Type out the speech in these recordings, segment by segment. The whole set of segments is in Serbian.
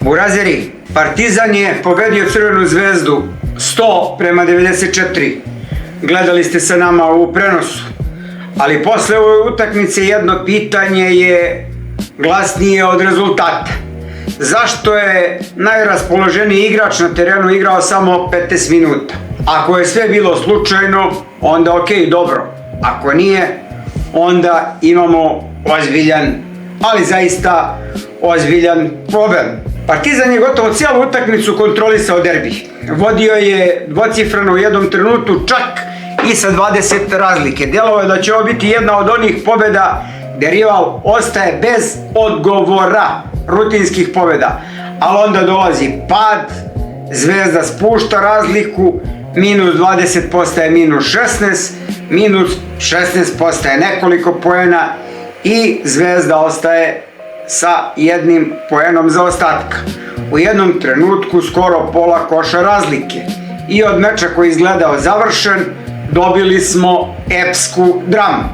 Burazeri, Partizan je pobedio Crvenu zvezdu 100-94. Gledali ste sa nama u prenosu. Ali posle ove utakmice jedno pitanje je glasnije od rezultata. Zašto je najraspoloženiji igrač na terenu igrao samo 15 minuta? Ako je sve bilo slučajno, onda ok, dobro. Ako nije, onda imamo ozbiljan, ali zaista ozbiljan problem. Partizan je gotovo cijelu utakmicu kontrolisao derbi. Vodio je dvocifreno u jednom trenutku, čak i sa 20 razlike. Djelovalo je da će ovo biti jedna od onih pobjeda gdje rival ostaje bez odgovora, rutinskih pobjeda. Ali onda dolazi pad, Zvezda spušta razliku, minus 20 postaje minus 16, minus 16 postaje nekoliko poena i Zvezda ostaje sa jednim poenom zaostatka. U jednom trenutku skoro pola koša razlike. I od meča koji je izgledao završen, dobili smo epsku dramu.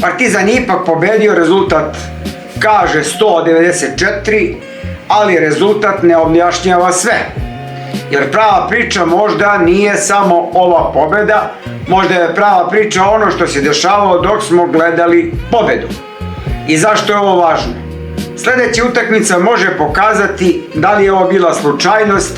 Partizan je ipak pobedio, rezultat kaže 194, ali rezultat ne objašnjava sve. Jer prava priča možda nije samo ova pobeda, možda je prava priča ono što se dešavalo dok smo gledali pobedu. I zašto je ovo važno? Sljedeća utakmica može pokazati da li je ovo bila slučajnost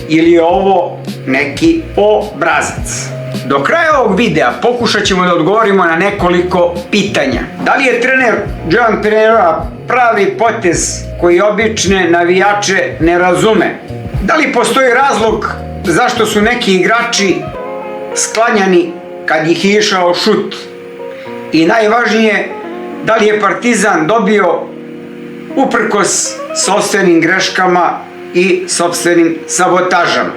ili je ovo neki obrazac. Do kraja ovog videa pokušat ćemo da odgovorimo na nekoliko pitanja. Da li je trener Joan Pereira pravi potez koji obične navijače ne razume? Da li postoji razlog zašto su neki igrači sklanjani kad ih je išao šut? I najvažnije, da li je Partizan dobio uprkos sopstvenim greškama i sopstvenim sabotažama?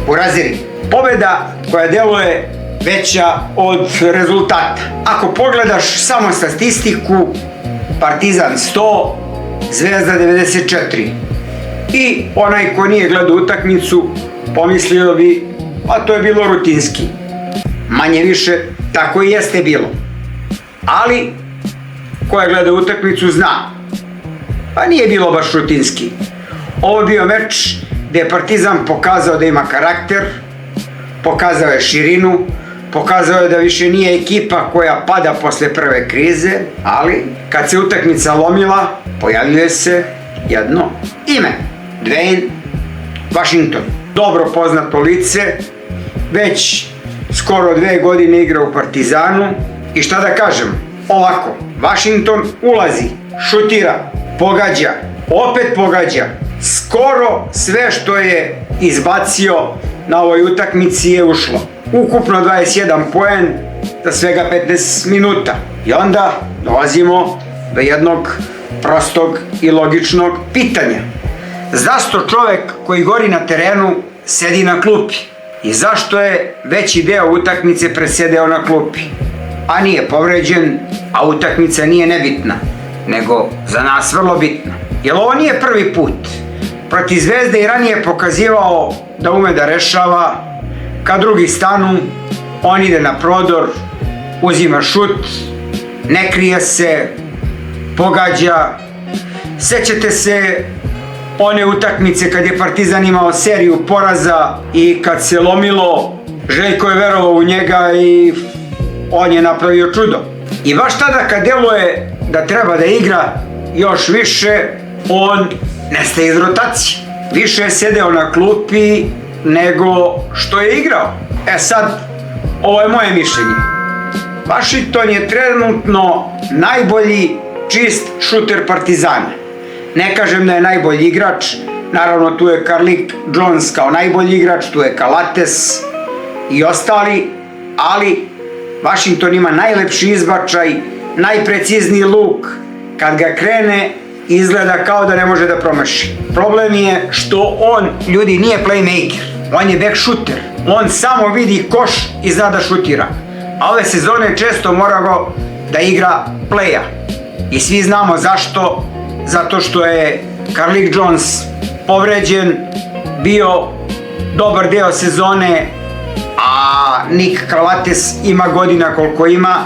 Burazeri, pobjeda koja djeluje veća od rezultata. Ako pogledaš samo statistiku, Partizan 100, Zvezda 94. I onaj ko nije gledao utakmicu pomislio bi, a to je bilo rutinski. Manje više tako i jeste bilo. Ali ko je gledao utakmicu zna, pa nije bilo baš rutinski. Ovo je bio meč gdje je Partizan pokazao da ima karakter, pokazao je širinu, pokazao je da više nije ekipa koja pada posle prve krize, ali kad se utakmica lomila, pojavljuje se jedno ime. Dwayne Washington. Dobro poznato lice, već skoro 2 godine igra u Partizanu i šta da kažem, ovako, Washington ulazi, šutira, pogađa, opet pogađa, skoro sve što je izbacio na ovoj utakmici je ušlo. Ukupno 21 poen za svega 15 minuta. I onda dolazimo do jednog prostog i logičnog pitanja. Zašto čovjek koji gori na terenu sedi na klupi? I zašto je veći deo utakmice presedeo na klupi? A nije povređen, a utakmica nije nebitna, nego za nas vrlo bitna. Jer ovo nije prvi put. Protiv Zvezde i ranije pokazivao da ume da rešava. Kad drugi stanu, on ide na prodor, uzima šut, ne krije se, pogađa. Sećate se one utakmice kad je Partizan imao seriju poraza i kad se lomilo, Željko je verovao u njega i on je napravio čudo. I baš tada kad deluje da treba da igra još više, on nestaje iz rotacije. Više je sedeo na klupi nego što je igrao. E sad, ovo je moje mišljenje. Washington je trenutno najbolji čist šuter Partizana. Ne kažem da je najbolji igrač, naravno tu je Carlik Jones kao najbolji igrač, tu je Calathes i ostali, ali Washington ima najlepši izbačaj, najprecizniji luk, kad ga krene izgleda kao da ne može da promaši. Problem je što on, ljudi, nije playmaker, on je back shooter, on samo vidi koš i zna da šutira. A ove sezone često moramo da igra playa. I svi znamo zašto, zato što je Carlik Jones povređen, bio dobar deo sezone, a Nick Calathes ima godina koliko ima,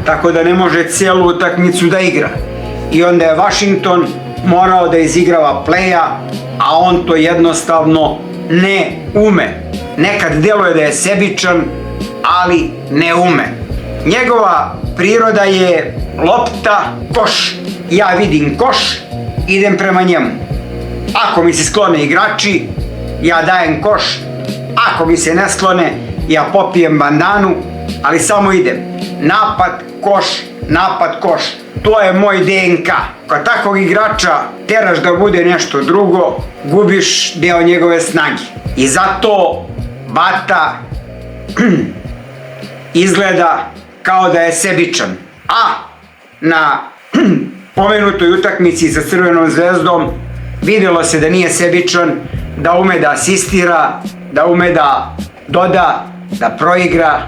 tako da ne može cijelu utakmicu da igra. I onda je Washington morao da izigrava play-a, a on to jednostavno ne ume. Nekad deluje da je sebičan, ali ne ume. Njegova priroda je lopta, koš. Ja vidim koš, idem prema njemu. Ako mi se sklone igrači, ja dajem koš. Ako mi se ne sklone, ja popijem bandanu, ali samo idem. Napad, koš, napad, koš. To je moj DNK. Kad takvog igrača teraš da bude nešto drugo, gubiš deo njegove snage. I zato Bata izgleda kao da je sebičan. A na pomenutoj utakmici sa Crvenom zvezdom vidjelo se da nije sebičan, da ume da asistira, da ume da doda, da proigra,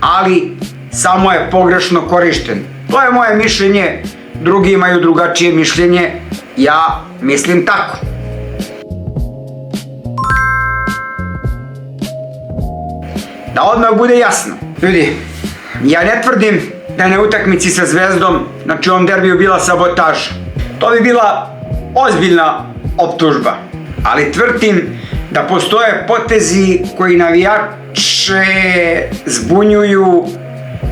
ali samo je pogrešno korišten. To je moje mišljenje, drugi imaju drugačije mišljenje, ja mislim tako. Da odmah bude jasno. Ljudi, ja ne tvrdim da je na utakmici sa Zvezdom, znači u ovom derbiju bila sabotaža. To bi bila ozbiljna optužba. Ali tvrdim da postoje potezi koji navijače zbunjuju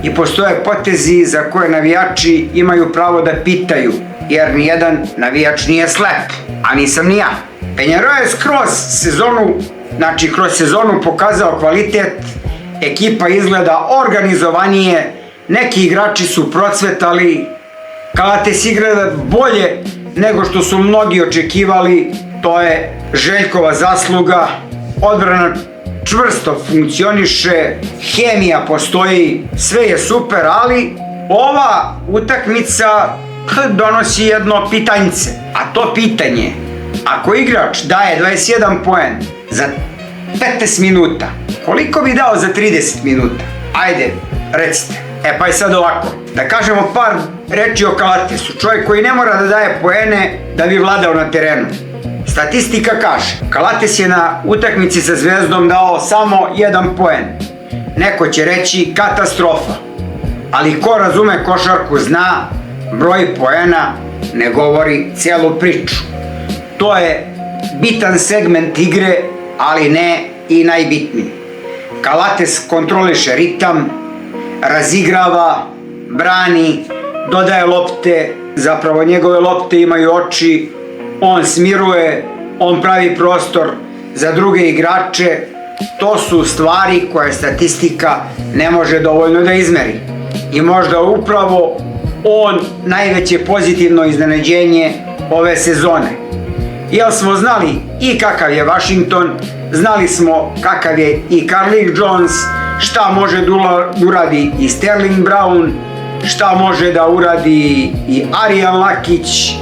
i postoje potezi za koje navijači imaju pravo da pitaju, jer nijedan navijač nije slep, a nisam ni ja. Peñarol je kroz sezonu pokazao kvalitet, ekipa izgleda organizovanije, neki igrači su procvetali, Kalates igra bolje nego što su mnogi očekivali, to je Željkova zasluga, odbrana čvrsto funkcioniše, hemija postoji, sve je super, ali ova utakmica donosi jedno pitanjce, a to pitanje, ako igrač daje 21 poen za 15 minuta, koliko bi dao za 30 minuta? Ajde, recite. Pa je sad ovako, da kažemo par reči o Kalatesu, čovjek koji ne mora da daje poene da bi vladao na terenu. Statistika kaže, Kalates je na utakmici sa Zvezdom dao samo 1 poen. Neko će reći katastrofa, ali ko razume košarku zna, broj poena ne govori celu priču. To je bitan segment igre, ali ne i najbitniji. Kalates kontroliše ritam, razigrava, brani, dodaje lopte, zapravo njegove lopte imaju oči, on smiruje, on pravi prostor za druge igrače. To su stvari koje statistika ne može dovoljno da izmeri. I možda upravo on najveće pozitivno iznenađenje ove sezone. Jer smo znali i kakav je Washington, znali smo kakav je i Carlik Jones, šta može da uradi i Sterling Brown, šta može da uradi i Arijan Lakić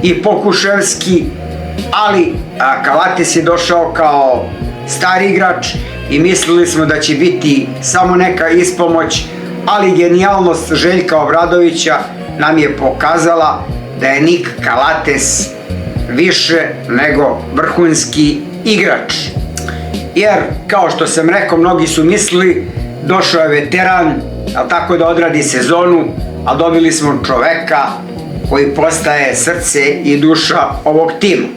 i Pokuševski, ali Kalates je došao kao stari igrač i mislili smo da će biti samo neka ispomoć, ali genijalnost Željka Obradovića nam je pokazala da je Nik Kalates više nego vrhunski igrač. Jer, kao što sam rekao, mnogi su mislili, došao je veteran, tako da odradi sezonu, a dobili smo čoveka koji postaje srce i duša ovog tima.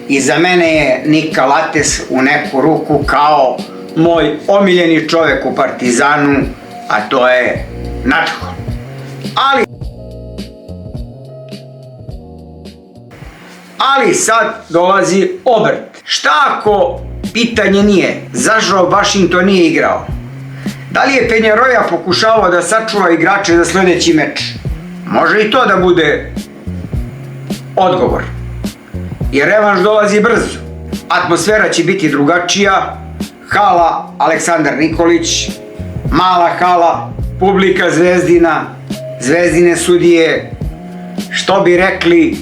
I za mene je Nik Kalates u neku ruku kao moj omiljeni čovek u Partizanu, a to je Natko. Ali sad dolazi obrt. Šta ako pitanje nije zašto Washington nije igrao? Da li je Peñaroya pokušavao da sačuva igrače za sledeći meč? Može i to da bude odgovor. Jer revanš dolazi brzo. Atmosfera će biti drugačija. Hala Aleksandar Nikolić, mala hala, publika Zvezdina, Zvezdine sudije, što bi rekli,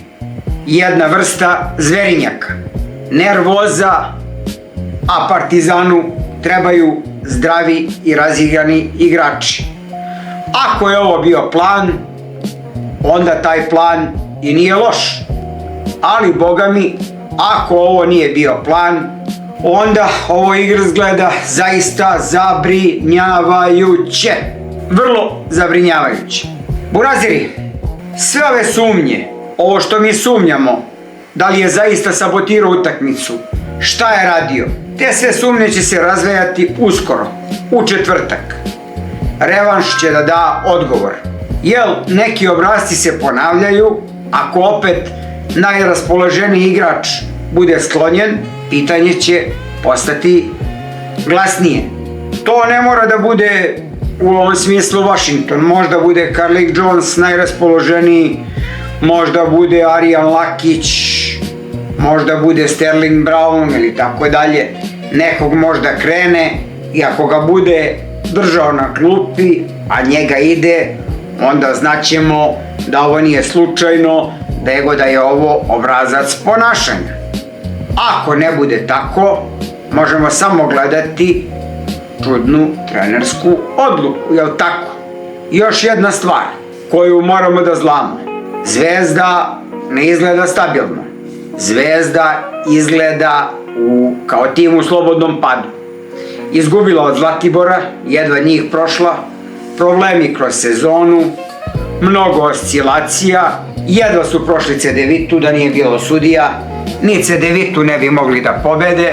jedna vrsta zverinjaka. Nervoza, a Partizanu trebaju zdravi i razigrani igrači. Ako je ovo bio plan, onda taj plan i nije loš. Ali, boga mi, ako ovo nije bio plan, onda ovo igra izgleda zaista zabrinjavajuće. vrlo zabrinjavajuće. Buraziri, sve ove sumnje, ovo što mi sumnjamo, da li je zaista sabotirao utakmicu, šta je radio, te sve sumnje će se razvejati uskoro, u četvrtak. Revanš će da da odgovor. Jel neki obrasci se ponavljaju, ako opet najraspoloženiji igrač bude sklonjen, pitanje će postati glasnije. To ne mora da bude u ovom smislu Washington, možda bude Carlik Jones najraspoloženiji, možda bude Arijan Lakić, možda bude Sterling Brown ili tako dalje. Nekog možda krene i ako ga bude držao na klupi, a njega ide, onda znaćemo da ovo nije slučajno, nego da je ovo obrazac ponašanja. Ako ne bude tako, možemo samo gledati čudnu trenersku odluku, jel tako? Još jedna stvar koju moramo da znamo. Zvezda ne izgleda stabilno. Zvezda izgleda kao tim u slobodnom padu. Izgubila od Zlatibora, jedva njih prošla, problemi kroz sezonu, mnogo oscilacija, jedva su prošli CDVitu, da nije bilo sudija, ni CDVitu ne bi mogli da pobede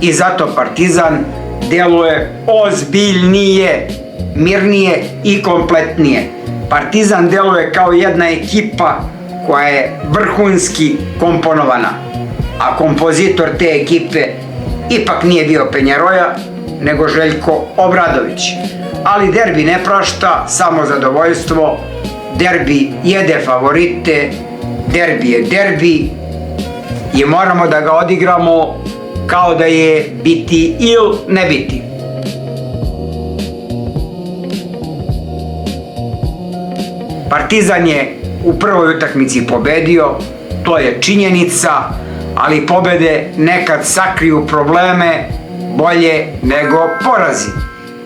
i zato Partizan deluje ozbiljnije, mirnije i kompletnije. Partizan deluje kao jedna ekipa koja je vrhunski komponovana, a kompozitor te ekipe ipak nije bio Penjaroja, nego Željko Obradović. Ali derbi ne prašta, samo zadovoljstvo, derbi jede favorite, derbi je derbi i moramo da ga odigramo kao da je biti ili ne biti. Partizan je u prvoj utakmici pobedio, to je činjenica, ali pobede nekad sakriju probleme bolje nego porazi.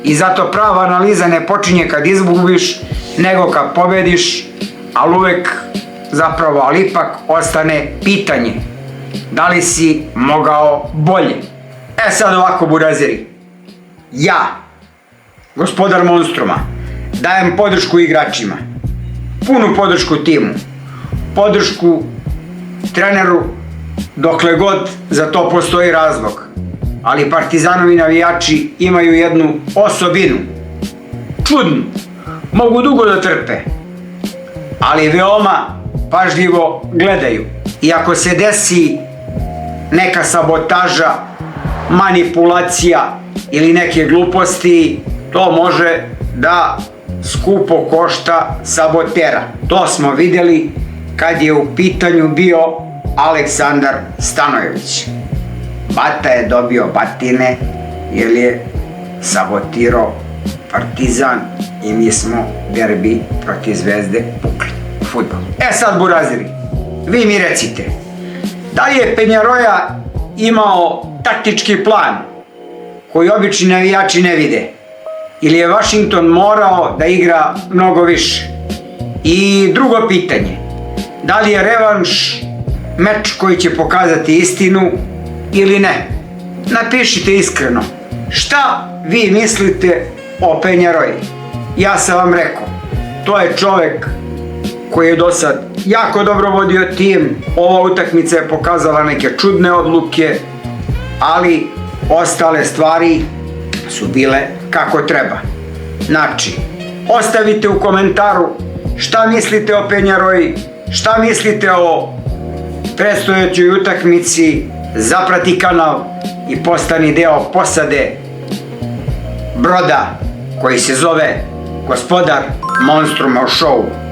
I zato prava analiza ne počinje kad izgubiš, nego kad pobediš, ali uvek zapravo, ali ipak ostane pitanje. Da li si mogao bolje? Sad ovako, burazeri. Ja, gospodar Monstruma, dajem podršku igračima, punu podršku timu, podršku treneru dokle god za to postoji razlog. Ali Partizanovi navijači imaju jednu osobinu, čudnu, mogu dugo da trpe, ali veoma pažljivo gledaju. I ako se desi neka sabotaža, manipulacija ili neke gluposti, to može da skupo košta sabotera. To smo vidjeli kad je u pitanju bio Aleksandar Stanojević. Bata je dobio batine jer je sabotirao Partizan i mi smo derbi protiv Zvezde pukli u fudbalu. Sad, buraziri, vi mi recite, da li je Penjaroja imao taktički plan koji obični navijači ne vide? Ili je Washington morao da igra mnogo više? I drugo pitanje, da li je revanš meč koji će pokazati istinu ili ne? Napišite iskreno, šta vi mislite o Penjaroji? Ja sam vam rekao, to je čovek koji je do sad jako dobro vodio tim, ova utakmica je pokazala neke čudne odluke, ali ostale stvari su bile kako treba. Znači, ostavite u komentaru šta mislite o Penjaroji, šta mislite o predstojećoj utakmici, zaprati kanal i postani deo posade broda koji se zove Gospodar Monstruma Show.